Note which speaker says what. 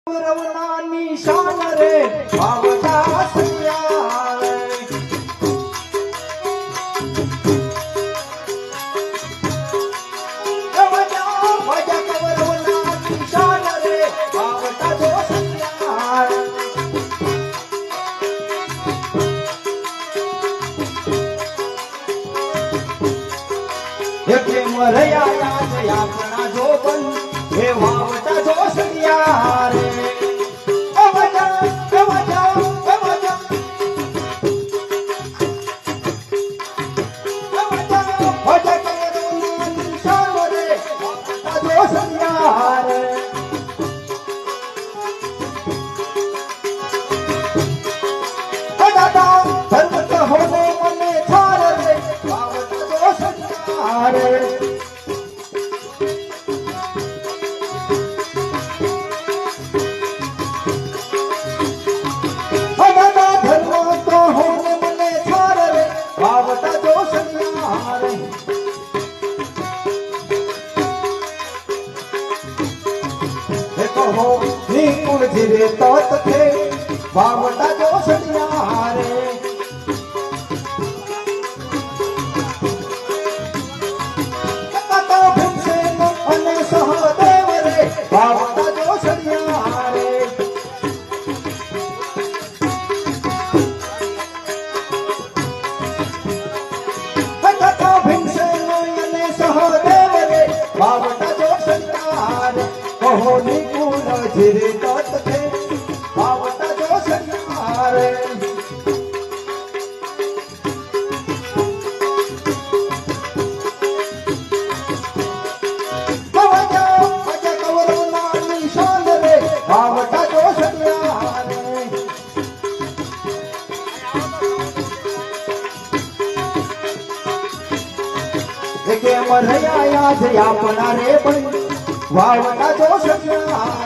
Speaker 1: કૌરવના નિશાન રે વાવટા સૈયા મરયા આપણા જોબન હે વાવટા જોશિયા રે ધીરે તોત થે વાવટા જોશિયા રે કતો ભીમસેન અને સહદેવ રે વાવટા જોશિયા રે કતો ભીમસેન અને સહદેવ રે વાવટા જોશિયા રે કહો નિકુલ ધીરે તોત થે વાવટા જોશિયા રે કૌરવના નિશાન રે વાવટા જોશિયા રે કે મરયા યાદ આપણા રે પણ વાવટા જોશિયા